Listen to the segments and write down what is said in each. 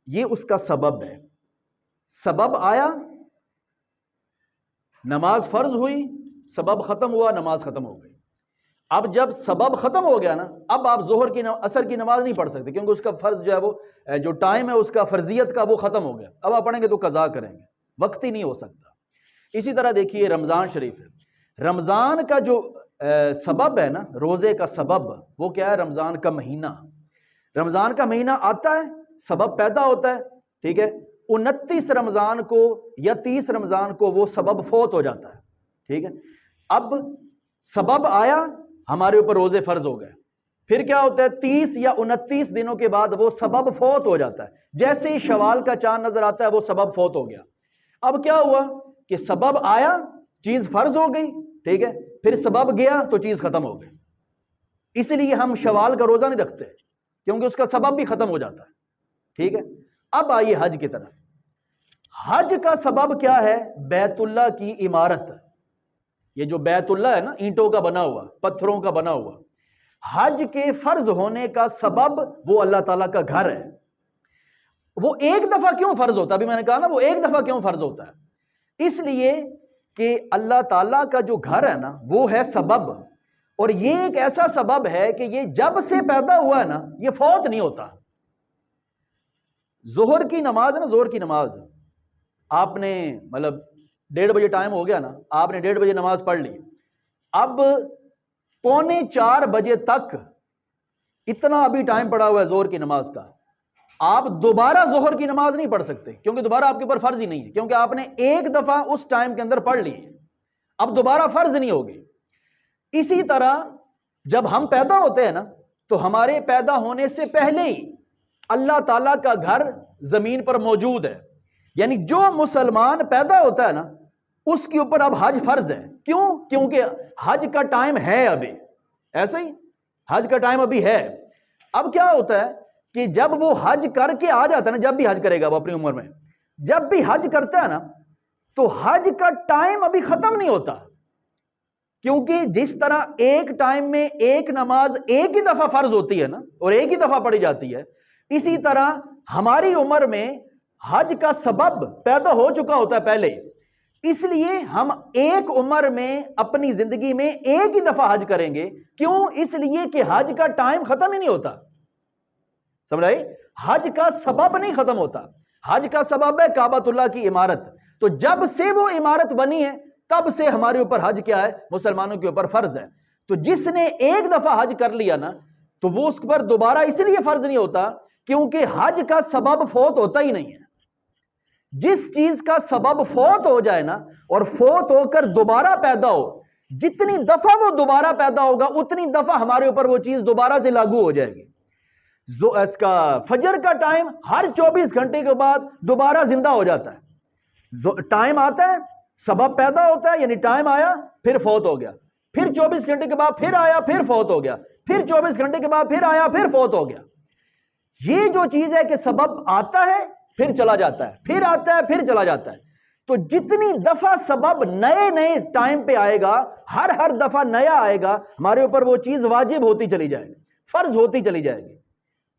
یہ اس کا سبب ہے. سبب آیا، نماز فرض ہوئی، سبب ختم ہوا، نماز ختم ہو گئی. اب جب سبب ختم ہو گیا نا، اب آپ ظہر کی عصر کی نماز نہیں پڑھ سکتے، کیونکہ اس کا فرض جو ہے وہ جو ٹائم ہے اس کا فرضیت کا وہ ختم ہو گیا. اب آپ پڑھیں گے تو قضا کریں گے، وقت ہی نہیں ہو سکتا. اسی طرح دیکھیے رمضان شریف ہے. رمضان کا جو سبب ہے نا، روزے کا سبب وہ کیا ہے؟ رمضان کا مہینہ. رمضان کا مہینہ آتا ہے، سبب پیدا ہوتا ہے، ٹھیک ہے. 29 رمضان کو یا 30 رمضان کو وہ سبب فوت ہو جاتا ہے، ٹھیک ہے. اب سبب آیا، ہمارے اوپر روزے فرض ہو گئے. پھر کیا ہوتا ہے؟ 30 یا 29 دنوں کے بعد وہ سبب فوت ہو جاتا ہے. جیسے ہی شوال کا چاند نظر آتا ہے وہ سبب فوت ہو گیا. اب کیا ہوا کہ سبب آیا، چیز فرض ہو گئی، ٹھیک ہے. پھر سبب گیا تو چیز ختم ہو گئی. اس لیے ہم شوال کا روزہ نہیں رکھتے، کیونکہ اس کا سبب بھی ختم ہو جاتا ہے، ٹھیک ہے. اب آئیے حج کی طرف. حج کا سبب کیا ہے؟ بیت اللہ کی عمارت. یہ جو بیت اللہ ہے نا، اینٹوں کا بنا ہوا، پتھروں کا بنا ہوا. حج کے فرض ہونے کا سبب وہ اللہ تعالیٰ کا گھر ہے. وہ ایک دفعہ کیوں فرض ہوتا ہے؟ ابھی میں نے کہا نا وہ ایک دفعہ کیوں فرض ہوتا ہے. اس لیے کہ اللہ تعالیٰ کا جو گھر ہے نا وہ ہے سبب، اور یہ ایک ایسا سبب ہے کہ یہ جب سے پیدا ہوا ہے نا یہ فوت نہیں ہوتا. ظہر کی نماز ہے نا، ظہر کی نماز آپ نے مطلب 1:30 بجے ٹائم ہو گیا نا، آپ نے 1:30 بجے نماز پڑھ لی. اب 3:45 بجے تک اتنا ابھی ٹائم پڑا ہوا ہے ظہر کی نماز کا، آپ دوبارہ ظہر کی نماز نہیں پڑھ سکتے، کیونکہ دوبارہ آپ کے اوپر فرض ہی نہیں ہے، کیونکہ آپ نے ایک دفعہ اس ٹائم کے اندر پڑھ لی ہے، اب دوبارہ فرض نہیں ہوگی. اسی طرح جب ہم پیدا ہوتے ہیں نا تو ہمارے پیدا ہونے سے پہلے ہی اللہ تعالیٰ کا گھر زمین پر موجود ہے. یعنی جو مسلمان پیدا ہوتا ہے نا اس کے اوپر اب حج فرض ہے. کیوں؟ کیونکہ حج کا ٹائم ہے ابھی، ایسے ہی حج کا ٹائم ابھی ہے. اب کیا ہوتا ہے کہ جب وہ حج کر کے آ جاتا ہے نا، جب بھی حج کرے گا وہ اپنی عمر میں، جب بھی حج کرتا ہے نا تو حج کا ٹائم ابھی ختم نہیں ہوتا. کیونکہ جس طرح ایک ٹائم میں ایک نماز ایک ہی دفعہ فرض ہوتی ہے نا اور ایک ہی دفعہ پڑھی جاتی ہے، اسی طرح ہماری عمر میں حج کا سبب پیدا ہو چکا ہوتا ہے پہلے. اس لیے ہم ایک عمر میں اپنی زندگی میں ایک ہی دفعہ حج کریں گے. کیوں؟ اس لیے کہ حج کا ٹائم ختم ہی نہیں ہوتا. سمجھ آئی؟ حج کا سبب نہیں ختم ہوتا. حج کا سبب ہے کعبۃ اللہ کی عمارت. تو جب سے وہ عمارت بنی ہے تب سے ہمارے اوپر حج کیا ہے؟ مسلمانوں کے اوپر فرض ہے. تو جس نے ایک دفعہ حج کر لیا نا تو وہ اس پر دوبارہ اس لیے فرض نہیں ہوتا کیونکہ حج کا سبب فوت ہوتا ہی نہیں ہے. جس چیز کا سبب فوت ہو جائے نا اور فوت ہو کر دوبارہ پیدا ہو، جتنی دفعہ وہ دوبارہ پیدا ہوگا اتنی دفعہ ہمارے اوپر وہ چیز دوبارہ سے لاگو ہو جائے گی. اس کا فجر کا ٹائم ہر 24 گھنٹے کے بعد دوبارہ زندہ ہو جاتا ہے. ٹائم آتا ہے، سبب پیدا ہوتا ہے، یعنی ٹائم آیا پھر فوت ہو گیا، پھر 24 گھنٹے کے بعد پھر آیا پھر فوت ہو گیا، پھر 24 گھنٹے کے بعد پھر آیا پھر فوت ہو گیا. یہ جو چیز ہے کہ سبب آتا ہے پھر چلا جاتا ہے، پھر آتا ہے پھر چلا جاتا ہے. تو جتنی دفعہ سبب نئے نئے ٹائم پہ آئے گا، ہر دفعہ نیا آئے گا، ہمارے اوپر وہ چیز واجب ہوتی چلی جائے گی، فرض ہوتی چلی جائے گی.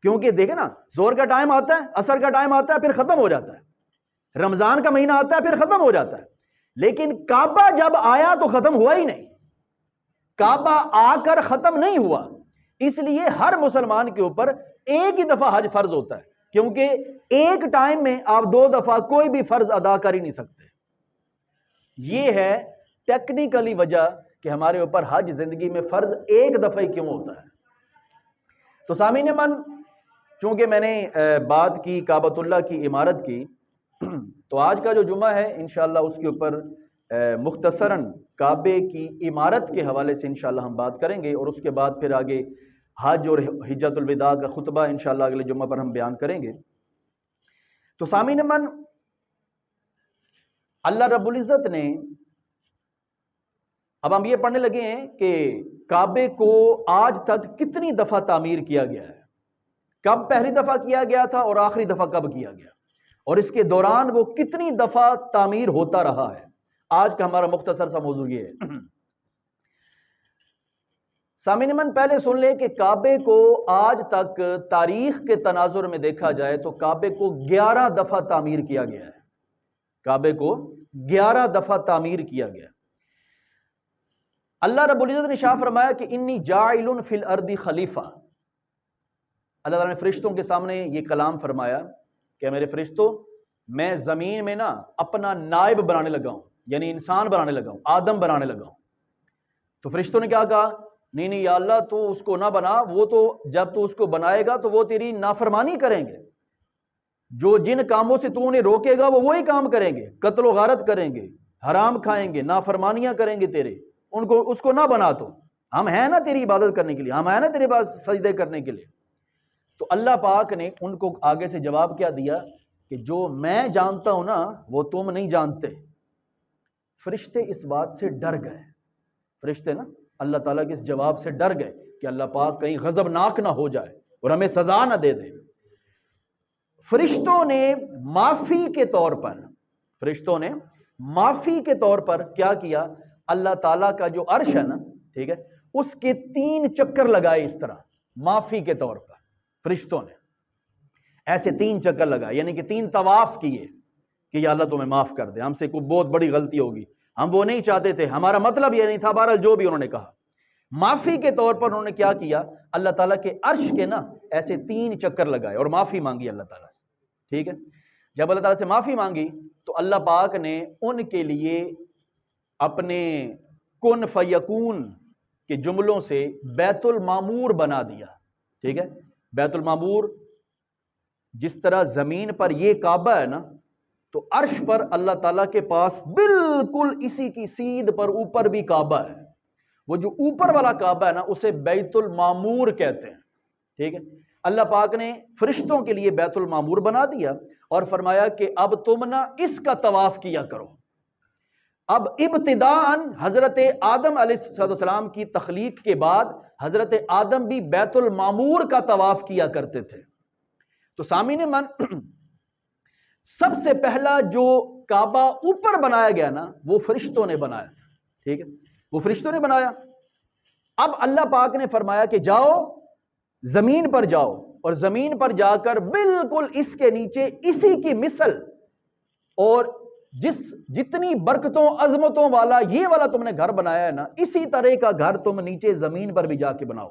کیونکہ دیکھیں نا، زور کا ٹائم آتا ہے، عصر کا ٹائم آتا ہے پھر ختم ہو جاتا ہے، رمضان کا مہینہ آتا ہے پھر ختم ہو جاتا ہے. لیکن کعبہ جب آیا تو ختم ہوا ہی نہیں، کعبہ آ کر ختم نہیں ہوا. اس لیے ہر مسلمان کے اوپر ایک ہی دفعہ حج فرض ہوتا ہے، کیونکہ ایک ٹائم میں آپ 2 دفعہ کوئی بھی فرض ادا کر ہی نہیں سکتے. یہ ہے ٹیکنیکلی وجہ کہ ہمارے اوپر حج زندگی میں فرض ایک دفعہ ہی کیوں ہوتا ہے. تو سامعین من، چونکہ میں نے بات کی کعبۃ اللہ کی عمارت کی، تو آج کا جو جمعہ ہے انشاءاللہ اس کے اوپر مختصراً کعبے کی عمارت کے حوالے سے انشاءاللہ ہم بات کریں گے، اور اس کے بعد پھر آگے حج اور حجۃ الوداع کا خطبہ انشاءاللہ اگلے جمعہ پر ہم بیان کریں گے. تو سامعین من، اللہ رب العزت نے، اب ہم یہ پڑھنے لگے ہیں کہ کعبے کو آج تک کتنی دفعہ تعمیر کیا گیا ہے، کب پہلی دفعہ کیا گیا تھا اور آخری دفعہ کب کیا گیا، اور اس کے دوران وہ کتنی دفعہ تعمیر ہوتا رہا ہے. آج کا ہمارا مختصر سا موضوع یہ ہے. سامعین من پہلے سن لیں کہ کعبے کو آج تک تاریخ کے تناظر میں دیکھا جائے تو کعبے کو 11 دفعہ تعمیر کیا گیا ہے. کعبے کو 11 دفعہ تعمیر کیا گیا. اللہ رب العزت نے ارشاد فرمایا کہ انی جاعل فی الارض خلیفہ. اللہ تعالیٰ نے فرشتوں کے سامنے یہ کلام فرمایا کہ میرے فرشتوں میں زمین میں نا اپنا نائب بنانے لگا ہوں، یعنی انسان بنانے لگا ہوں، آدم بنانے لگا ہوں. تو فرشتوں نے کیا کہا؟ نہیں یا اللہ تو اس کو نہ بنا، وہ تو جب تو اس کو بنائے گا تو وہ تیری نافرمانی کریں گے، جو جن کاموں سے تو انہیں روکے گا وہ وہی کام کریں گے، قتل و غارت کریں گے، حرام کھائیں گے، نافرمانیاں کریں گے تیرے، اس کو نہ بنا. تو ہم ہیں نا تیری عبادت کرنے کے لیے، ہم ہیں نا تیرے پاس سجدے کرنے کے لیے. تو اللہ پاک نے ان کو آگے سے جواب کیا دیا کہ جو میں جانتا ہوں نا وہ تم نہیں جانتے. فرشتے اس بات سے ڈر گئے، فرشتے نا اللہ تعالیٰ کے اس جواب سے ڈر گئے کہ اللہ پاک کہیں غضبناک نہ ہو جائے اور ہمیں سزا نہ دے دے. فرشتوں نے معافی کے طور پر کیا کیا؟ اللہ تعالیٰ کا جو عرش ہے نا، ٹھیک ہے، اس کے 3 چکر لگائے اس طرح معافی کے طور پر. فرشتوں نے ایسے 3 چکر لگائے، یعنی کہ 3 طواف کیے کہ یا اللہ تمہیں معاف کر دے، ہم سے کوئی بہت بڑی غلطی ہوگی، ہم وہ نہیں چاہتے تھے، ہمارا مطلب یہ نہیں تھا. بہرحال جو بھی انہوں نے کہا، معافی کے طور پر انہوں نے کیا کیا؟ اللہ تعالیٰ کے عرش کے نا ایسے 3 چکر لگائے اور معافی مانگی اللہ تعالیٰ سے. ٹھیک ہے، جب اللہ تعالیٰ سے معافی مانگی تو اللہ پاک نے ان کے لیے اپنے کن فیکون کے جملوں سے بیت المعمور بنا دیا. ٹھیک ہے، بیت المعمور جس طرح زمین پر یہ کعبہ ہے نا، تو عرش پر اللہ تعالیٰ کے پاس بالکل اسی کی سیدھ پر اوپر بھی کعبہ ہے. وہ جو اوپر والا کعبہ ہے نا اسے بیت المعمور کہتے ہیں. ٹھیک ہے، اللہ پاک نے فرشتوں کے لیے بیت المعمور بنا دیا اور فرمایا کہ اب تم نا اس کا طواف کیا کرو. اب ابتداءً حضرت آدم علیہ السلام کی تخلیق کے بعد حضرت آدم بھی بیت المعمور کا طواف کیا کرتے تھے. تو سامعین من سب سے پہلا جو کعبہ اوپر بنایا گیا نا وہ فرشتوں نے بنایا تھا. ٹھیک ہے، وہ فرشتوں نے بنایا. اب اللہ پاک نے فرمایا کہ جاؤ زمین پر جاؤ اور زمین پر جا کر بالکل اس کے نیچے اسی کی مثل اور جتنی برکتوں عظمتوں والا یہ والا تم نے گھر بنایا ہے نا، اسی طرح کا گھر تم نیچے زمین پر بھی جا کے بناؤ.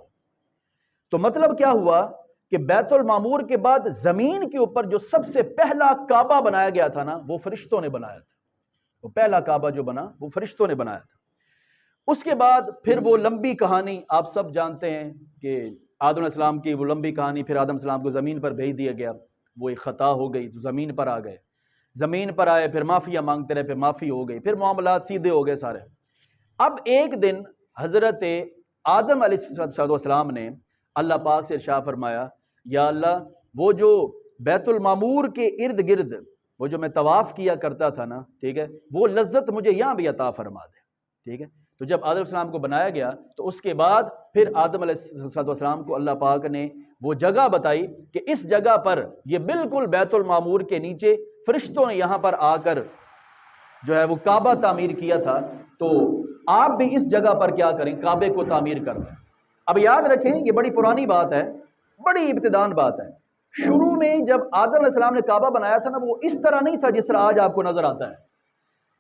تو مطلب کیا ہوا کہ بیت المعمور کے بعد زمین کے اوپر جو سب سے پہلا کعبہ بنایا گیا تھا نا وہ فرشتوں نے بنایا تھا. وہ پہلا کعبہ جو بنا وہ فرشتوں نے بنایا تھا. اس کے بعد پھر وہ لمبی کہانی آپ سب جانتے ہیں کہ آدم علیہ السلام کی وہ لمبی کہانی، پھر آدم علیہ السلام کو زمین پر بھیج دیا گیا، وہ ایک خطا ہو گئی تو زمین پر آ گئے، زمین پر آئے، پھر معافیاں مانگتے رہے، پھر معافی ہو گئی، پھر معاملات سیدھے ہو گئے سارے. اب ایک دن حضرت آدم علیہ السلام نے اللہ پاک سے ارشاد فرمایا، یا اللہ وہ جو بیت المعمور کے ارد گرد وہ جو میں طواف کیا کرتا تھا نا، ٹھیک ہے، وہ لذت مجھے یہاں بھی عطا فرما دے. ٹھیک ہے، تو جب آدم علیہ السلام کو بنایا گیا تو اس کے بعد پھر آدم علیہ السلام کو اللہ پاک نے وہ جگہ بتائی کہ اس جگہ پر یہ بالکل بیت المعمور کے نیچے فرشتوں نے یہاں پر آ کر جو ہے وہ کعبہ تعمیر کیا تھا، تو آپ بھی اس جگہ پر کیا کریں؟ کعبے کو تعمیر کر دیں. اب یاد رکھیں یہ بڑی پرانی بات ہے، بڑی ابتدان بات ہے. شروع میں جب آدم علیہ السلام نے کعبہ بنایا تھا نا وہ اس طرح نہیں تھا جس طرح آج آپ کو نظر آتا ہے.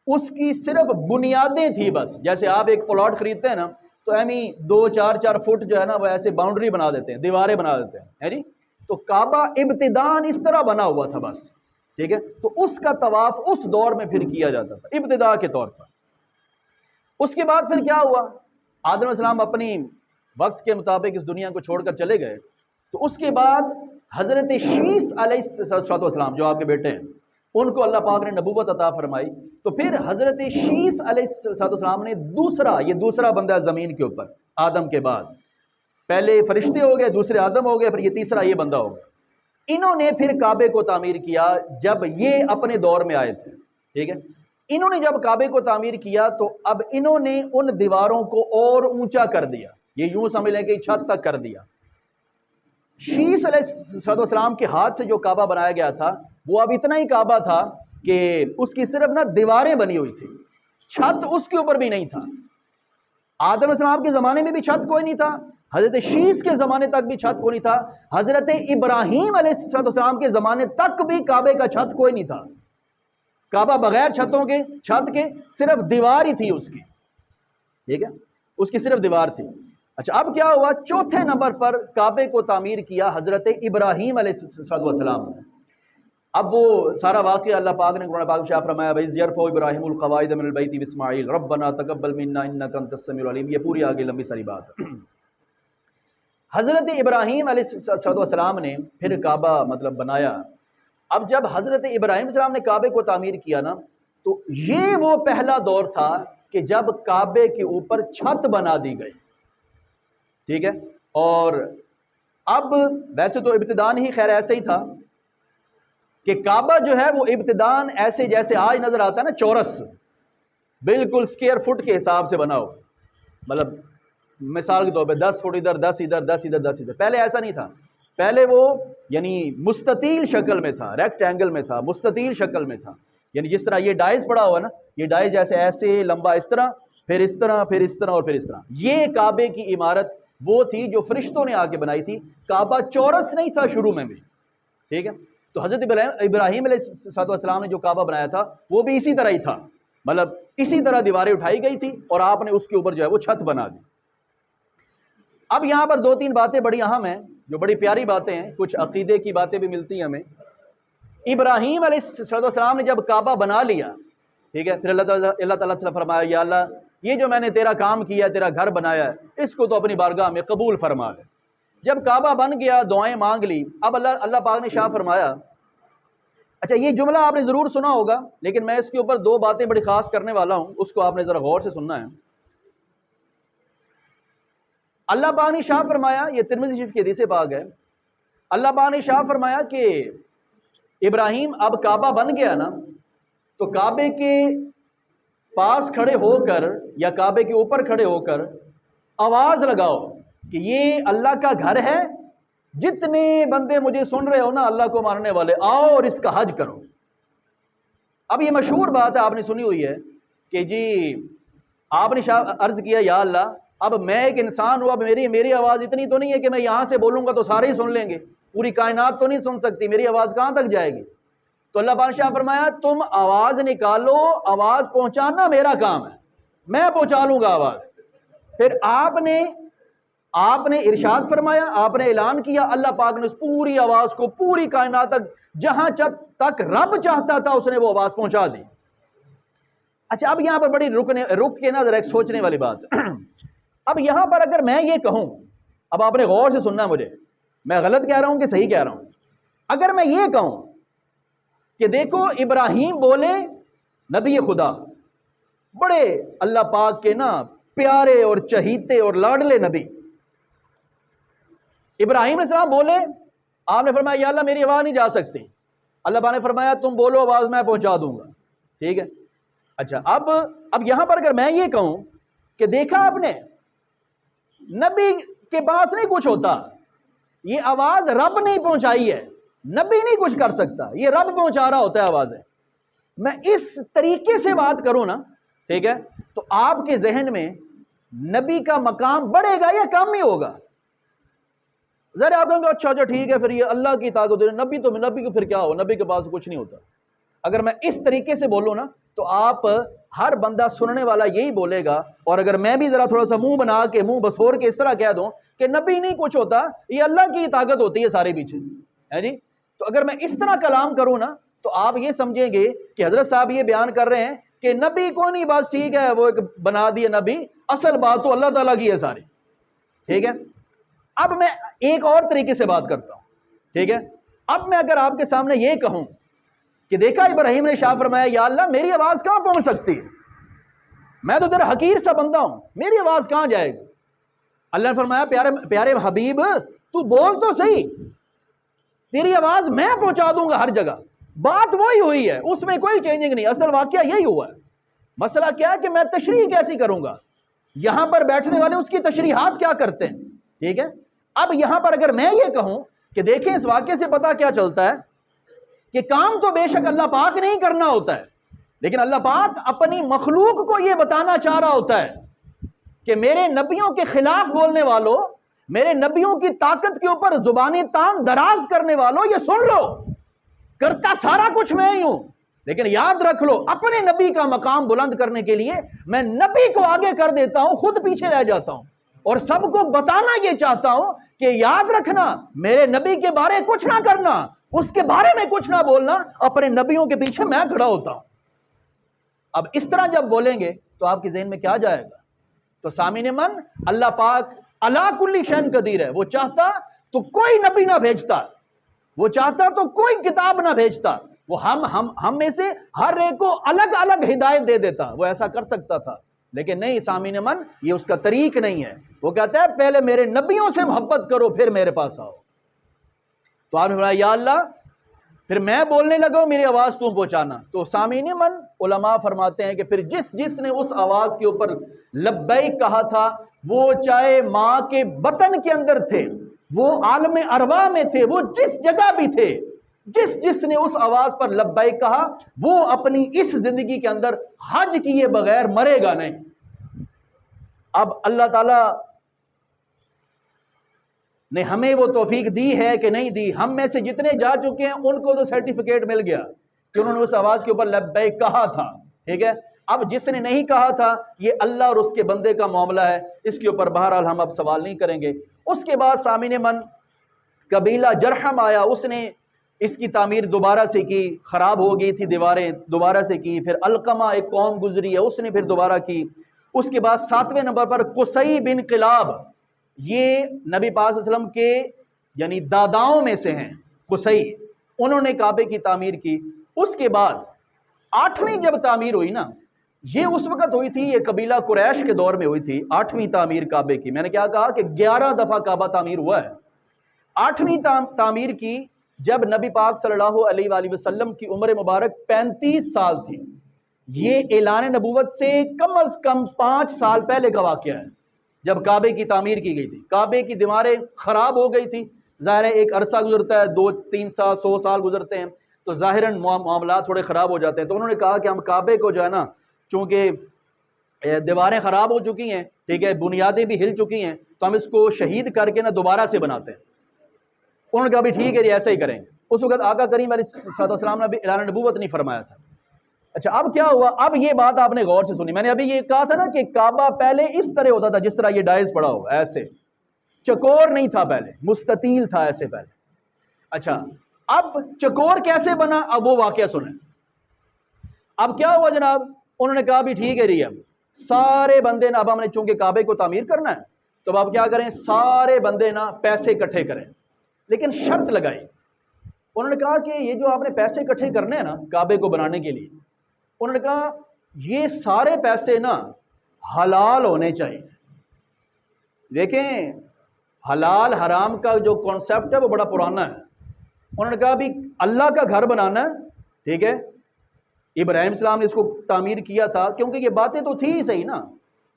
اس کی صرف بنیادیں تھی بس. جیسے آپ ایک پلاٹ خریدتے ہیں نا تو ایمی 2-4 فٹ جو ہے نا وہ ایسے باؤنڈری بنا دیتے ہیں، دیواریں بنا دیتے ہیں جی. تو کعبہ ابتدان اس طرح بنا ہوا تھا بس. ٹھیک ہے، تو اس کا طواف اس دور میں پھر کیا جاتا تھا ابتدا کے طور پر. اس کے بعد پھر کیا ہوا؟ آدم علیہ السلام اپنی وقت کے مطابق اس دنیا کو چھوڑ کر چلے گئے. تو اس کے بعد حضرت شیس علیہ السلام جو آپ کے بیٹے ہیں ان کو اللہ پاک نے نبوت عطا فرمائی. تو پھر حضرت شیس علیہ السلام نے دوسرا بندہ زمین کے اوپر آدم کے بعد، پہلے فرشتے ہو گئے، دوسرے آدم ہو گئے، پھر یہ تیسرا یہ بندہ ہو گیا. انہوں نے پھر کعبے کو تعمیر کیا جب یہ اپنے دور میں آئے تھے. ٹھیک ہے، انہوں نے جب کعبے کو تعمیر کیا تو اب انہوں نے ان دیواروں کو اور اونچا کر دیا، یہ یوں سمجھ لیں کہ چھت تک کر دیا. شیس علیہ السلام کے ہاتھ سے جو کعبہ بنایا گیا تھا وہ اب اتنا ہی کعبہ تھا کہ اس کی صرف نا دیواریں بنی ہوئی تھی، چھت اس کے اوپر بھی نہیں تھا. آدم علیہ السلام کے زمانے میں بھی چھت کوئی نہیں تھا، حضرت شیس کے زمانے تک بھی چھت کوئی نہیں تھا، حضرت ابراہیم علیہ السلام کے زمانے تک بھی کعبے کا چھت کوئی نہیں تھا۔ کعبہ بغیر چھت کے صرف دیوار ہی تھی اس کی، ٹھیک ہے، اس کی صرف دیوار تھی۔ اچھا اب کیا ہوا، چوتھے نمبر پر کعبے کو تعمیر کیا حضرت ابراہیم علیہ السلام نے۔ اب وہ سارا واقعہ اللہ پاک نے قرآن پاک میں شاہ فرمایا وَإِذْ يَرْفَعُ إِبْرَاهِيمُ الْقَوَاعِدَ مِنَ الْبَيْتِ وَإِسْمَاعِيلُ رَبَّنَا تَقَبَّلْ مِنَّا إِنَّكَ أَنْتَ السَّمِيعُ الْعَلِيمُ، یہ پوری آگے لمبی ساری بات۔ حضرت ابراہیم علیہ السلام نے پھر کعبہ بنایا۔ اب جب حضرت ابراہیم السلام نے کعبے کو تعمیر کیا نا، تو یہ وہ پہلا دور تھا کہ جب کعبے کے اوپر چھت بنا دی گئی، ٹھیک ہے۔ اور اب ویسے تو ابتداءً ہی خیر ایسے ہی تھا کہ کعبہ جو ہے وہ ابتداءً ایسے جیسے آج نظر آتا ہے نا، چورس، بالکل سکیئر فٹ کے حساب سے بنا ہو، مثال کے طور پہ 10 فٹ ادھر، 10 ادھر، 10 ادھر، 10 ادھر۔ پہلے ایسا نہیں تھا، پہلے وہ مستطیل شکل میں تھا، ریکٹ اینگل میں تھا، مستطیل شکل میں تھا، یعنی جس طرح یہ ڈائز پڑا ہوا نا، یہ ڈائز جیسے ایسے لمبا اس طرح، پھر اس طرح، پھر اس طرح، اور پھر اس طرح۔ یہ کعبے کی عمارت وہ تھی جو فرشتوں نے آ کے بنائی تھی۔ کعبہ چورس نہیں تھا شروع میں بھی، ٹھیک ہے۔ تو حضرت ابراہیم علیہ السلام نے جو کعبہ بنایا تھا وہ بھی اسی طرح ہی تھا، اسی طرح دیواریں اٹھائی گئی تھی اور آپ نے اس کے اوپر جو ہے وہ چھت بنا دی۔ اب یہاں پر 2-3 باتیں بڑی اہم ہیں، جو بڑی پیاری باتیں ہیں، کچھ عقیدے کی باتیں بھی ملتی ہیں ہمیں۔ ابراہیم علیہ السلام نے جب کعبہ بنا لیا، ٹھیک ہے، پھر اللہ تعالیٰ سے فرمایا یا اللہ یہ جو میں نے تیرا کام کیا، تیرا گھر بنایا ہے، اس کو تو اپنی بارگاہ میں قبول فرما لے۔ جب کعبہ بن گیا، دعائیں مانگ لی، اب اللہ پاک نے شاہ فرمایا، اچھا یہ جملہ آپ نے ضرور سنا ہوگا، لیکن میں اس کے اوپر 2 باتیں بڑی خاص کرنے والا ہوں، اس کو آپ نے ذرا غور سے سننا ہے۔ اللہ پاک نے شاہ فرمایا، یہ ترمذی شریف کی حدیث پاک ہے، اللہ پاک نے شاہ فرمایا کہ ابراہیم اب کعبہ بن گیا نا، تو کعبے کے پاس کھڑے ہو کر یا کعبے کے اوپر کھڑے ہو کر آواز لگاؤ کہ یہ اللہ کا گھر ہے، جتنے بندے مجھے سن رہے ہو نا اللہ کو ماننے والے، آؤ اور اس کا حج کرو۔ اب یہ مشہور بات ہے، آپ نے سنی ہوئی ہے کہ جی آپ نے عرض کیا یا اللہ اب میں ایک انسان ہوں، اب میری آواز اتنی تو نہیں ہے کہ میں یہاں سے بولوں گا تو سارے ہی سن لیں گے، پوری کائنات تو نہیں سن سکتی، میری آواز کہاں تک جائے گی؟ تو اللہ بادشاہ فرمایا تم آواز نکالو، آواز پہنچانا میرا کام ہے، میں پہنچا لوں گا آواز۔ پھر آپ نے ارشاد فرمایا، آپ نے اعلان کیا، اللہ پاک نے اس پوری آواز کو پوری کائنات تک، جہاں تک رب چاہتا تھا اس نے وہ آواز پہنچا دی۔ اچھا اب یہاں پر بڑی رک کے نا ذرا ایک سوچنے والی بات، اب یہاں پر اگر میں یہ کہوں، اب آپ نے غور سے سننا مجھے، میں غلط کہہ رہا ہوں کہ صحیح کہہ رہا ہوں، اگر میں یہ کہوں کہ دیکھو ابراہیم بولے نبی خدا، بڑے اللہ پاک کے نا پیارے اور چہیتے اور لاڈلے نبی، ابراہیم علیہ السلام بولے، آپ نے فرمایا یا اللہ میری آواز نہیں جا سکتی، اللہ پاک نے فرمایا تم بولو آواز میں پہنچا دوں گا، ٹھیک ہے۔ اچھا اب یہاں پر اگر میں یہ کہوں کہ دیکھا آپ نے نبی کے پاس نہیں کچھ ہوتا، یہ آواز رب نہیں پہنچائی ہے، نبی نہیں کچھ کر سکتا، یہ رب پہنچا رہا ہوتا ہے آوازیں، میں اس طریقے سے بات کروں نا، ٹھیک ہے، تو آپ کے ذہن میں نبی کا مقام بڑھے گا یا کم ہی ہوگا؟ ذرا آپ کہیں گے اچھا ٹھیک ہے، پھر یہ اللہ کی طاقت ہے، نبی کو پھر کیا ہو، نبی کے پاس کچھ نہیں ہوتا۔ اگر میں اس طریقے سے بولوں نا تو آپ ہر بندہ سننے والا یہی بولے گا، اور اگر میں بھی ذرا تھوڑا سا منہ بنا کے منہ بسور کے اس طرح کہہ دوں کہ نبی نہیں کچھ ہوتا، یہ اللہ کی طاقت ہوتی ہے سارے پیچھے، ہے جی، تو اگر میں اس طرح کلام کروں نا تو آپ یہ سمجھیں گے کہ حضرت صاحب یہ بیان کر رہے ہیں کہ نبی کو نہیں، بس ٹھیک ہے وہ ایک بنا دیے نبی، اصل بات تو اللہ تعالیٰ کی ہے ساری، ٹھیک ہے۔ اب میں ایک اور طریقے سے بات کرتا ہوں، ٹھیک ہے۔ اب میں اگر آپ کے سامنے یہ کہوں کہ دیکھا ابراہیم نے شاہ فرمایا یا اللہ میری آواز کہاں پہنچ سکتی ہے، میں تو تیرا حقیر سا بندہ ہوں، میری آواز کہاں جائے گی؟ اللہ نے فرمایا پیارے حبیب تو بول تو صحیح، تیری آواز میں پہنچا دوں گا ہر جگہ، بات وہی ہوئی ہے، اس میں کوئی چینجنگ نہیں، اصل واقعہ یہی ہوا ہے۔ مسئلہ کیا ہے کہ میں تشریح کیسی کروں گا، یہاں پر بیٹھنے والے اس کی تشریحات کیا کرتے ہیں، ٹھیک ہے۔ اب یہاں پر اگر میں یہ کہوں کہ دیکھیں اس واقعے سے پتہ کیا چلتا ہے کہ کام تو بے شک اللہ پاک نہیں کرنا ہوتا ہے، لیکن اللہ پاک اپنی مخلوق کو یہ بتانا چاہ رہا ہوتا ہے کہ میرے نبیوں کے خلاف بولنے والوں، میرے نبیوں کی طاقت کے اوپر زبانی تان دراز کرنے والوں، یہ سن لو، کرتا سارا کچھ میں ہی ہوں، لیکن یاد رکھ لو اپنے نبی کا مقام بلند کرنے کے لیے میں نبی کو آگے کر دیتا ہوں، خود پیچھے رہ جاتا ہوں، اور سب کو بتانا یہ چاہتا ہوں کہ یاد رکھنا میرے نبی کے بارے کچھ نہ کرنا، اس کے بارے میں کچھ نہ بولنا، اپنے نبیوں کے پیچھے میں کھڑا ہوتا ہوں۔ اب اس طرح جب بولیں گے تو آپ کے ذہن میں کیا جائے گا؟ تو سامعین من، اللہ پاک علی کل شیء قدیر ہے، وہ چاہتا تو کوئی نبی نہ بھیجتا، وہ چاہتا تو کوئی کتاب نہ بھیجتا، وہ ہم میں سے ہر ایک کو الگ الگ ہدایت دے دیتا، وہ ایسا کر سکتا تھا، لیکن نہیں سامعین من، یہ اس کا طریق نہیں ہے۔ وہ کہتا ہے پہلے میرے نبیوں سے محبت کرو پھر میرے پاس آؤ۔ تو آپ نے بولا یا اللہ پھر میں بولنے لگا ہوں، میری آواز تم پہنچانا۔ تو سامعین من، علماء فرماتے ہیں کہ پھر جس نے اس آواز کے اوپر لبیک کہا تھا، وہ چاہے ماں کے بطن کے اندر تھے، وہ عالم ارواح میں تھے، وہ جس جگہ بھی تھے، جس نے اس آواز پر لبیک کہا، وہ اپنی اس زندگی کے اندر حج کیے بغیر مرے گا نہیں۔ اب اللہ تعالیٰ نے ہمیں وہ توفیق دی ہے کہ نہیں دی؟ ہم میں سے جتنے جا چکے ہیں ان کو تو سرٹیفکیٹ مل گیا کہ انہوں نے اس آواز کے اوپر لبیک کہا تھا، ٹھیک ہے۔ اب جس نے نہیں کہا تھا، یہ اللہ اور اس کے بندے کا معاملہ ہے، اس کے اوپر بہرحال ہم اب سوال نہیں کریں گے۔ اس کے بعد سامعین من، قبیلہ جرحم آیا، اس نے اس کی تعمیر دوبارہ سے کی، خراب ہو گئی تھی دیواریں، دوبارہ سے کی۔ پھر القمہ ایک قوم گزری ہے، اس نے پھر دوبارہ کی۔ اس کے بعد 7ویں نمبر پر قصی بن قلاب، یہ نبی پاک صلی اللہ علیہ وسلم کے یعنی داداؤں میں سے ہیں قصی، انہوں نے کعبے کی تعمیر کی۔ اس کے بعد 8ویں جب تعمیر ہوئی نا، یہ اس وقت ہوئی تھی، یہ قبیلہ قریش کے دور میں ہوئی تھی 8ویں تعمیر کعبے کی۔ میں نے کیا کہا کہ 11 دفعہ کعبہ تعمیر ہوا ہے۔ 8ویں تعمیر کی جب نبی پاک صلی اللہ علیہ وآلہ وسلم کی عمر مبارک 35 سال تھی۔ یہ اعلان نبوت سے کم از کم 5 سال پہلے کا واقعہ ہے، جب کعبے کی تعمیر کی گئی تھی۔ کعبے کی دیواریں خراب ہو گئی تھی، ظاہر ہے ایک عرصہ گزرتا ہے، 2-3 سال 100 سال گزرتے ہیں تو ظاہراً معاملات تھوڑے خراب ہو جاتے ہیں۔ تو انہوں نے کہا کہ ہم کعبے کو جو ہے نا، چونکہ دیواریں خراب ہو چکی ہیں، ٹھیک ہے، بنیادیں بھی ہل چکی ہیں، تو ہم اس کو شہید کر کے نا دوبارہ سے بناتے ہیں۔ انہوں نے کہا بھی ٹھیک ہے جی ایسا ہی کریں گے۔ اس وقت آقا کریم علیہ السلام نے بھی اعلان نبوت نہیں فرمایا تھا۔ اچھا اب کیا ہوا؟ اب یہ بات آپ نے غور سے سنی، میں نے ابھی یہ کہا تھا نا کہ کعبہ پہلے اس طرح ہوتا تھا جس طرح یہ ڈائز پڑا ہو، ایسے چکور نہیں تھا، پہلے مستطیل تھا ایسے پہلے۔ اچھا اب چکور کیسے بنا؟ اب وہ واقعہ سنیں۔ اب کیا ہوا جناب؟ انہوں نے کہا بھی ٹھیک ہے جی، اب سارے بندے نا، اب ہم نے چونکہ کعبے کو تعمیر کرنا ہے تو اب کیا کریں، سارے بندے نا پیسے اکٹھے کریں، لیکن شرط لگائی۔ انہوں نے کہا کہ یہ جو آپ نے پیسے اکٹھے کرنے ہیں نا کعبے کو بنانے کے لیے، انہوں نے کہا یہ سارے پیسے نا حلال ہونے چاہیے۔ دیکھیں حلال حرام کا جو کانسیپٹ ہے وہ بڑا پرانا ہے۔ انہوں نے کہا بھی اللہ کا گھر بنانا ہے، ٹھیک ہے، ابراہیم السلام نے اس کو تعمیر کیا تھا، کیونکہ یہ باتیں تو تھی ہی صحیح نا۔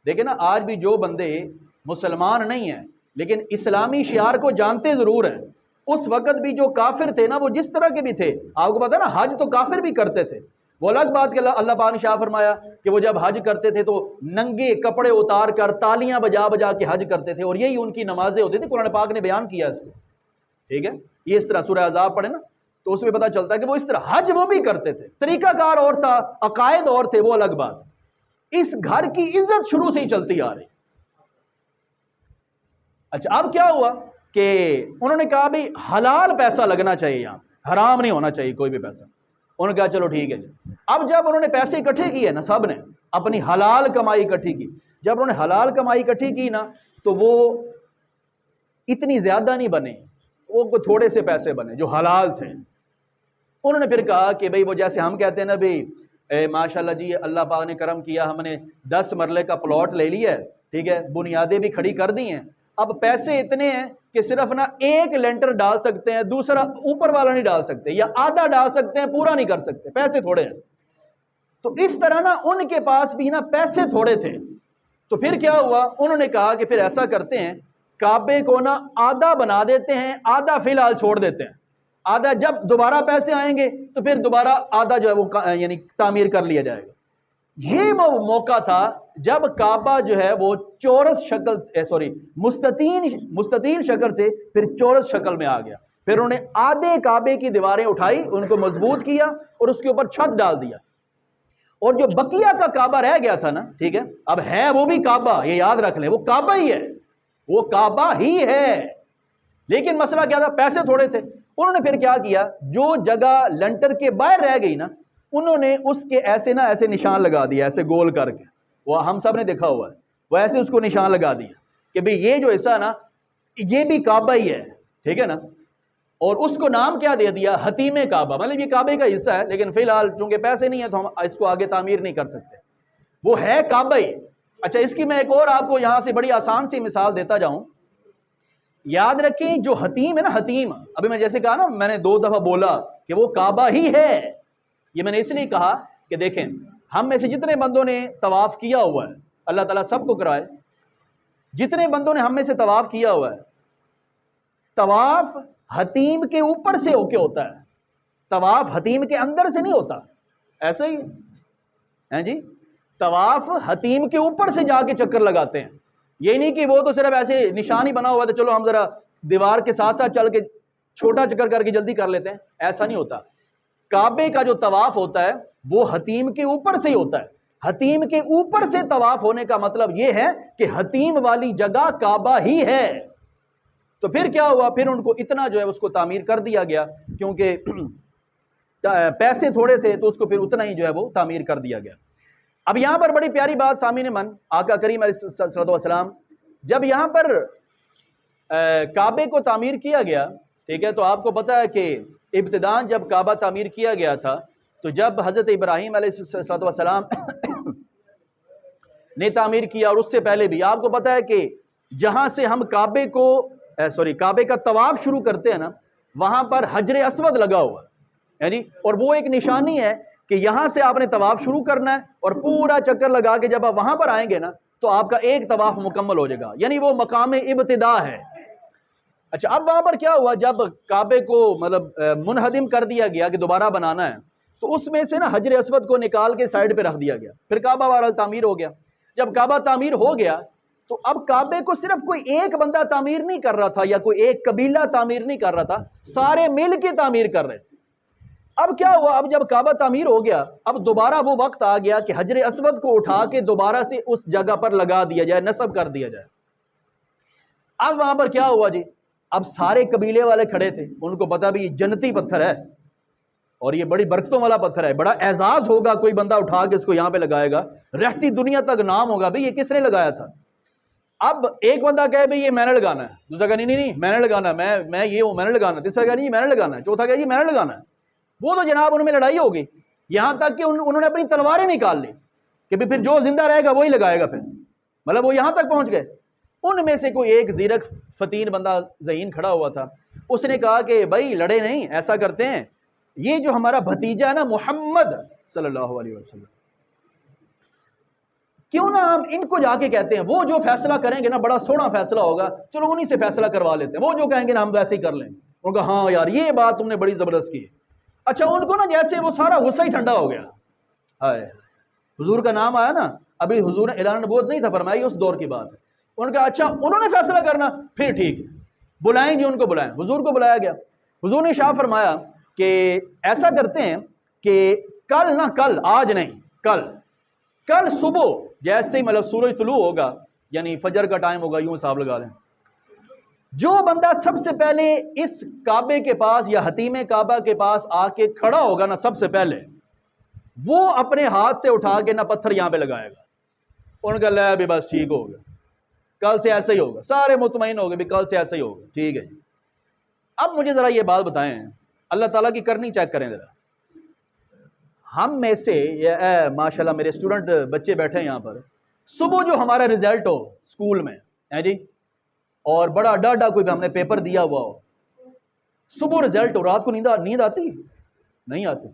دیکھیں نا آج بھی جو بندے مسلمان نہیں ہیں لیکن اسلامی شعار کو جانتے ضرور ہیں، اس وقت بھی جو کافر تھے نا، وہ جس طرح کے بھی تھے، آپ کو پتا نا حج تو کافر بھی کرتے تھے۔ وہ الگ بات کہ اللہ پاک نے شاہ فرمایا کہ وہ جب حج کرتے تھے تو ننگے کپڑے اتار کر تالیاں بجا بجا کے حج کرتے تھے، اور یہی ان کی نمازیں ہوتی تھی۔ قرآن پاک نے بیان کیا اس کو، ٹھیک ہے، یہ اس طرح سورہ احزاب پڑھے نا تو اس میں پتہ چلتا ہے کہ وہ اس طرح حج وہ بھی کرتے تھے، طریقہ کار اور تھا، عقائد اور تھے، وہ الگ بات۔ اس گھر کی عزت شروع سے ہی چلتی آ رہی۔ اچھا اب کیا ہوا کہ انہوں نے کہا بھی حلال پیسہ لگنا چاہیے، یہاں حرام نہیں ہونا چاہیے کوئی بھی پیسہ۔ انہوں نے کہا چلو ٹھیک ہے جی۔ اب جب انہوں نے پیسے اکٹھے کیے نا، سب نے اپنی حلال کمائی اکٹھی کی، جب انہوں نے حلال کمائی اکٹھی کی نا تو وہ اتنی زیادہ نہیں بنے، وہ تھوڑے سے پیسے بنے جو حلال تھے۔ انہوں نے پھر کہا کہ بھئی وہ جیسے ہم کہتے ہیں نا بھی ماشاءاللہ جی اللہ پاک نے کرم کیا، ہم نے 10 مرلے کا پلاٹ لے لیا ہے، ٹھیک ہے، بنیادیں بھی کھڑی کر دی ہیں، اب پیسے اتنے ہیں کہ صرف نا ایک لینٹر ڈال سکتے ہیں، دوسرا اوپر والا نہیں ڈال سکتے، یا آدھا ڈال سکتے ہیں، پورا نہیں کر سکتے، پیسے تھوڑے ہیں۔ تو اس طرح نا ان کے پاس بھی نا پیسے تھوڑے تھے۔ تو پھر کیا ہوا؟ انہوں نے کہا کہ پھر ایسا کرتے ہیں، کعبے کو نا آدھا بنا دیتے ہیں، آدھا فی الحال چھوڑ دیتے ہیں، آدھا جب دوبارہ پیسے آئیں گے تو پھر دوبارہ آدھا جو ہے وہ یعنی تعمیر کر لیا جائے گا۔ یہ وہ موقع تھا جب کعبہ جو ہے وہ چورس شکل سوری مستطیل شکل سے پھر چورس شکل میں آ گیا، پھر انہوں نے آدھے کعبے کی دیواریں اٹھائی، ان کو مضبوط کیا اور اس کے اوپر چھت ڈال دیا، اور جو بقیہ کا کعبہ رہ گیا تھا نا، ٹھیک ہے، اب ہے وہ بھی کعبہ، یہ یاد رکھ لیں، وہ کعبہ ہی ہے، وہ کعبہ ہی ہے، لیکن مسئلہ کیا تھا؟ پیسے تھوڑے تھے۔ انہوں نے پھر کیا کیا، جو جگہ لنٹر کے باہر رہ گئی نا، انہوں نے اس کے ایسے نہ ایسے نشان لگا دیا، ایسے گول کر کے، وہ ہم سب نے دیکھا ہوا ہے، وہ ایسے اس کو نشان لگا دیا کہ بھئی یہ جو حصہ نا یہ بھی کعبہ ہی ہے، ٹھیک ہے نا، اور اس کو نام کیا دے دیا؟ حتیم کعبہ، مطلب یہ کعبے کا حصہ ہے، لیکن فی الحال چونکہ پیسے نہیں ہیں تو ہم اس کو آگے تعمیر نہیں کر سکتے، وہ ہے کعبہ ہی۔ اچھا، اس کی میں ایک اور آپ کو یہاں سے بڑی آسان سی مثال دیتا جاؤں۔ یاد رکھیں جو حتیم ہے نا، حتیم، ابھی میں جیسے کہا نا، میں نے 2 دفعہ بولا کہ وہ کعبہ ہی ہے، یہ میں نے اس لیے کہا کہ دیکھیں ہم میں سے جتنے بندوں نے طواف کیا ہوا ہے، اللہ تعالیٰ سب کو کرائے، جتنے بندوں نے ہم میں سے طواف کیا ہوا ہے، طواف حتیم کے اوپر سے ہو کے ہوتا ہے، طواف حتیم کے اندر سے نہیں ہوتا، ایسا ہی ہے جی، طواف حتیم کے اوپر سے جا کے چکر لگاتے ہیں، یہ نہیں کہ وہ تو صرف ایسے نشان ہی بنا ہوا ہے تو چلو ہم ذرا دیوار کے ساتھ ساتھ چل کے چھوٹا چکر کر کے جلدی کر لیتے ہیں، ایسا نہیں ہوتا۔ کعبے کا جو طواف ہوتا ہے وہ حتیم کے اوپر سے ہی ہوتا ہے، حتیم کے اوپر سے طواف ہونے کا مطلب یہ ہے کہ حتیم والی جگہ کعبہ ہی ہے۔ تو پھر کیا ہوا؟ پھر ان کو اتنا جو ہے اس کو تعمیر کر دیا گیا، کیونکہ پیسے تھوڑے تھے تو اس کو پھر اتنا ہی جو ہے وہ تعمیر کر دیا گیا۔ اب یہاں پر بڑی پیاری بات سامعین من، آقا کریم علیہ الصلوۃ والسلام جب یہاں پر کعبے کو تعمیر کیا گیا، ٹھیک ہے، تو آپ کو پتہ ہے کہ ابتداءً جب کعبہ تعمیر کیا گیا تھا تو جب حضرت ابراہیم علیہ الصلوۃ والسلام نے تعمیر کیا، اور اس سے پہلے بھی آپ کو پتہ ہے کہ جہاں سے ہم کعبے کا طواف شروع کرتے ہیں نا، وہاں پر حجر اسود لگا ہوا ہے، یعنی اور وہ ایک نشانی ہے کہ یہاں سے آپ نے طواف شروع کرنا ہے اور پورا چکر لگا کے جب آپ وہاں پر آئیں گے نا تو آپ کا ایک طواف مکمل ہو جائے گا، یعنی وہ مقام ابتدا ہے۔ اچھا، اب وہاں پر کیا ہوا؟ جب کعبے کو مطلب منہدم کر دیا گیا کہ دوبارہ بنانا ہے، تو اس میں سے نا حجر اسود کو نکال کے سائڈ پہ رکھ دیا گیا، پھر کعبہ بہرحال تعمیر ہو گیا۔ جب کعبہ تعمیر ہو گیا تو اب کعبے کو صرف کوئی ایک بندہ تعمیر نہیں کر رہا تھا یا کوئی ایک قبیلہ تعمیر نہیں کر رہا تھا، سارے مل کے تعمیر کر رہے تھے۔ اب کیا ہوا؟ اب جب کعبہ تعمیر ہو گیا، اب دوبارہ وہ وقت آ گیا کہ حجر اسود کو اٹھا کے دوبارہ سے اس جگہ پر لگا دیا جائے، نصب کر دیا جائے۔ اب وہاں پر کیا ہوا جی؟ اب سارے قبیلے والے کھڑے تھے، ان کو پتا بھی یہ جنتی پتھر ہے اور یہ بڑی برکتوں والا پتھر ہے، بڑا اعزاز ہوگا کوئی بندہ اٹھا کے اس کو یہاں پہ لگائے گا، رہتی دنیا تک نام ہوگا بھئی یہ کس نے لگایا تھا۔ اب ایک بندہ کہے بھئی یہ میں نے لگانا ہے، دوسرا کہا نہیں میں نے لگانا ہے، میں یہ ہوں، میں نے لگانا ہے، تیسرا کہا نہیں میں نے لگانا ہے، چوتھا کہا جی میں نے لگانا ہے۔ وہ تو جناب ان میں لڑائی ہوگی، یہاں تک کہ انہوں نے اپنی تلواریں نکال لی کہ پھر جو زندہ رہے گا وہی لگائے گا، پھر مطلب وہ یہاں تک پہنچ گئے۔ ان میں سے کوئی ایک زیرک فتین بندہ ذہین کھڑا ہوا تھا، اس نے کہا کہ بھائی لڑے نہیں، ایسا کرتے ہیں یہ جو ہمارا بھتیجا ہے نا محمد صلی اللہ علیہ وسلم، کیوں نہ ہم ان کو جا کے کہتے ہیں، وہ جو فیصلہ کریں گے نا بڑا سونا فیصلہ ہوگا، چلو انہی سے فیصلہ کروا لیتے ہیں، وہ جو کہیں گے نا ہم ویسے ہی کر لیں گے۔ ان کا ہاں یار یہ بات تم نے بڑی زبردست کی۔ اچھا، ان کو نا جیسے وہ سارا غصہ ہی ٹھنڈا ہو گیا، ہائے حضور کا نام آیا نا، ابھی حضور نے اعلان نبوت نہیں تھا فرمائی، اس دور کی بات ہے۔ ان کا اچھا انہوں نے فیصلہ کرنا، پھر ٹھیک ہے بلائیں جی، ان کو بلائیں۔ حضور کو بلایا گیا، حضور نے شاہ فرمایا کہ ایسا کرتے ہیں کہ کل آج نہیں، کل صبح جیسے ہی مطلب سورج طلوع ہوگا، یعنی فجر کا ٹائم ہوگا، یوں حساب لگا لیں، جو بندہ سب سے پہلے اس کعبے کے پاس یا حتیم کعبہ کے پاس آ کے کھڑا ہوگا نا سب سے پہلے، وہ اپنے ہاتھ سے اٹھا کے نا پتھر یہاں پہ لگائے گا۔ ان کا لے بھی بس ٹھیک ہو گیا، کل سے ایسا ہی ہوگا، سارے مطمئن ہو گئے بھی کل سے ایسا ہی ہوگا، ٹھیک ہے جی۔ اب مجھے ذرا یہ بات بتائیں، اللہ تعالیٰ کی کرنی چیک کریں ذرا، ہم میں سے ماشاءاللہ میرے اسٹوڈنٹ بچے بیٹھے ہیں یہاں پر، صبح جو ہمارا رزلٹ ہو اسکول میں ہے جی، اور بڑا ڈاڈا کوئی بھی ہم نے پیپر دیا ہوا ہو، صبح رزلٹ ہو، رات کو نیند آتی نہیں آتی؟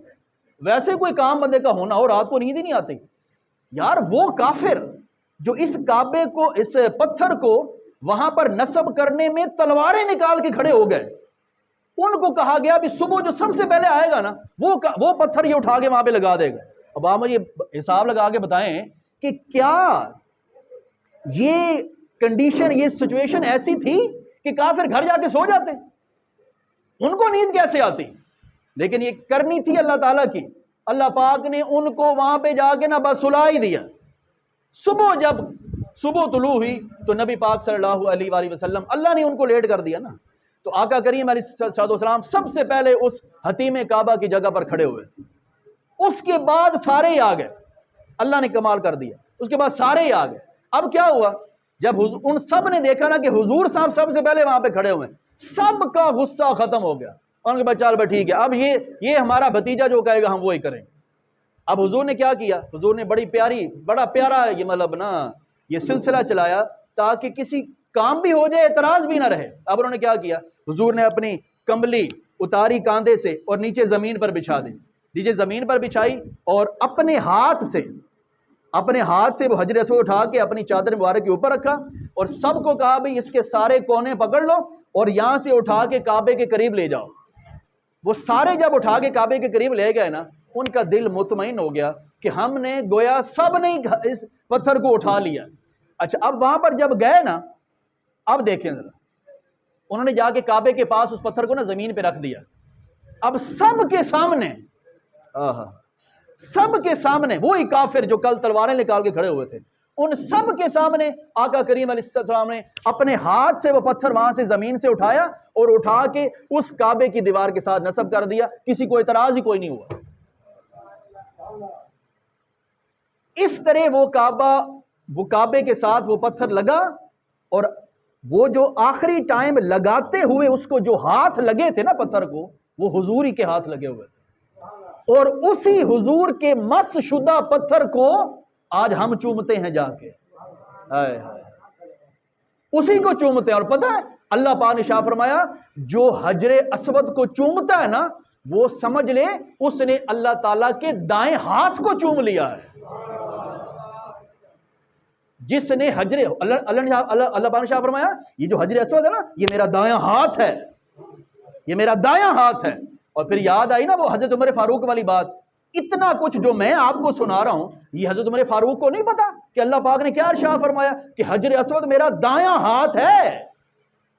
ویسے کوئی کام بندے کا ہونا ہو، رات کو نیند ہی نہیں آتی یار۔ وہ کافر جو اس کعبے کو، اس پتھر کو وہاں پر نصب کرنے میں تلواریں نکال کے کھڑے ہو گئے، ان کو کہا گیا بھی صبح جو سب سے پہلے آئے گا نا وہ پتھر یہ اٹھا کے وہاں پہ لگا دے گا۔ اب آپ مجھے حساب لگا کے بتائیں کہ کیا یہ کنڈیشن، یہ سچویشن ایسی تھی کہ کافر گھر جا کے سو جاتے، ان کو نیند کیسے آتی؟ لیکن یہ کرنی تھی اللہ تعالیٰ کی، اللہ پاک نے ان کو وہاں پہ جا کے نہ بس سلا ہی دیا۔ جب صبح طلوع ہوئی تو نبی پاک صلی اللہ علیہ وآلہ وسلم، اللہ نے ان کو لیٹ کر دیا نا، تو آقا کریم علیہ السلام سب سے پہلے اس حتیم کعبہ کی جگہ پر کھڑے ہوئے، اس کے بعد سارے ہی آ گئے، اللہ نے کمال کر دیا، اس کے بعد سارے ہی آ گئے۔ اب کیا ہوا، جب ان سب نے دیکھا نا کہ حضور صاحب سب سے پہلے وہاں پہ کھڑے ہوئے، سب کا غصہ ختم ہو گیا، ان کے بعد چال بھائی ٹھیک ہے، اب یہ ہمارا بھتیجا جو کہے گا ہم وہی کریں۔ اب حضور نے کیا کیا، حضور نے بڑا پیارا یہ مطلب نا یہ سلسلہ چلایا تاکہ کسی کام بھی ہو جائے اعتراض بھی نہ رہے۔ اب انہوں نے کیا کیا، حضور نے اپنی کمبلی اتاری کاندھے سے اور نیچے زمین پر بچھا دی، نیچے زمین پر بچھائی اور اپنے ہاتھ سے وہ حجر اسود اٹھا کے اپنی چادر مبارک کے اوپر رکھا اور سب کو کہا بھئی اس کے سارے کونے پکڑ لو اور یہاں سے اٹھا کے کعبے کے قریب لے جاؤ۔ وہ سارے جب اٹھا کے کعبے کے قریب لے گئے نا، ان کا دل مطمئن ہو گیا کہ ہم نے گویا سب نے اس پتھر کو اٹھا لیا۔ اچھا اب وہاں پر جب گئے نا، اب دیکھیں ذرا، انہوں نے جا کے کعبے کے پاس اس پتھر کو نا زمین پہ رکھ دیا۔ اب سب کے سامنے وہی کافر جو کل تلواریں نکال کے کھڑے ہوئے تھے، ان سب کے سامنے آقا کریم علیہ السلام نے اپنے ہاتھ سے وہ پتھر وہاں سے زمین سے اٹھایا اور اٹھا کے اس کعبے کی دیوار کے ساتھ نصب کر دیا، کسی کو اعتراض ہی کوئی نہیں ہوا۔ اس طرح وہ کعبے کے ساتھ وہ پتھر لگا، اور وہ جو آخری ٹائم لگاتے ہوئے اس کو جو ہاتھ لگے تھے نا پتھر کو، وہ حضور ہی کے ہاتھ لگے ہوئے تھے، اور اسی حضور کے مس شدہ پتھر کو آج ہم چومتے ہیں جا کے، اسی کو چومتے ہیں۔ اور پتہ ہے اللہ پاک نے شاہ فرمایا جو حجر اسود کو چومتا ہے نا، وہ سمجھ لے اس نے اللہ تعالیٰ کے دائیں ہاتھ کو چوم لیا ہے۔ جس نے اللہ پاک نے شاہ فرمایا یہ جو حجر اسود ہے نا، یہ میرا دایاں ہاتھ ہے، یہ میرا دایاں ہاتھ ہے۔ اور پھر یاد آئی نا وہ حضرت عمر فاروق والی بات، اتنا کچھ جو میں آپ کو سنا رہا ہوں یہ حضرت عمر فاروق کو نہیں پتا کہ اللہ پاک نے کیا ارشاد فرمایا کہ حجر اسود میرا دایاں ہاتھ ہے۔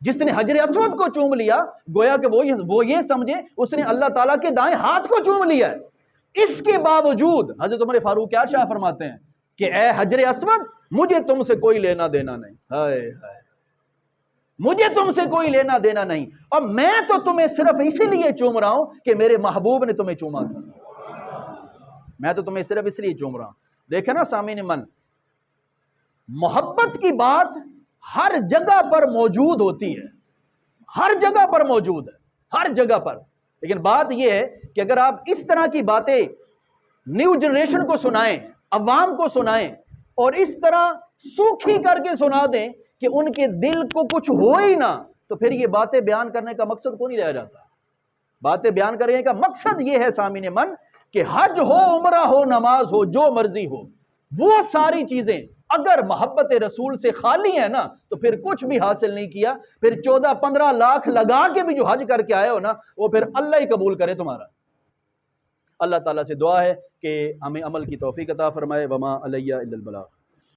جس نے حجر اسود کو چوم لیا گویا کہ وہ یہ سمجھے اس نے اللہ تعالیٰ کے دائیں ہاتھ کو چوم لیا ہے۔ اس کے باوجود حضرت عمر فاروق کیا ارشاد فرماتے ہیں کہ اے حجر اسود مجھے تم سے کوئی لینا دینا نہیں، ہائے ہائے، مجھے تم سے کوئی لینا دینا نہیں، اور میں تو تمہیں صرف اسی لیے چوم رہا ہوں کہ میرے محبوب نے تمہیں چوما تھا، میں تو تمہیں صرف اس لیے چوم رہا ہوں۔ دیکھیں نا سامعین من، محبت کی بات ہر جگہ پر موجود ہوتی ہے، ہر جگہ پر موجود ہے، ہر جگہ پر، لیکن بات یہ ہے کہ اگر آپ اس طرح کی باتیں نیو جنریشن کو سنائیں، عوام کو سنائیں، اور اس طرح سوکھی کر کے سنا دیں کہ ان کے دل کو کچھ ہو ہی نہ، تو پھر یہ باتیں بیان کرنے کا مقصد کو نہیں رہ جاتا۔ باتیں بیان کرنے کا مقصد یہ ہے سامعین من کہ حج ہو، عمرہ ہو، نماز ہو، جو مرضی ہو، وہ ساری چیزیں اگر محبت رسول سے خالی ہے نا تو پھر کچھ بھی حاصل نہیں کیا، پھر 14-15 لاکھ لگا کے بھی جو حج کر کے آئے ہو نا، وہ پھر اللہ ہی قبول کرے تمہارا۔ اللہ تعالیٰ سے دعا ہے کہ ہمیں عمل کی توفیق عطا فرمائے۔ وما علیہ الا البلاغ۔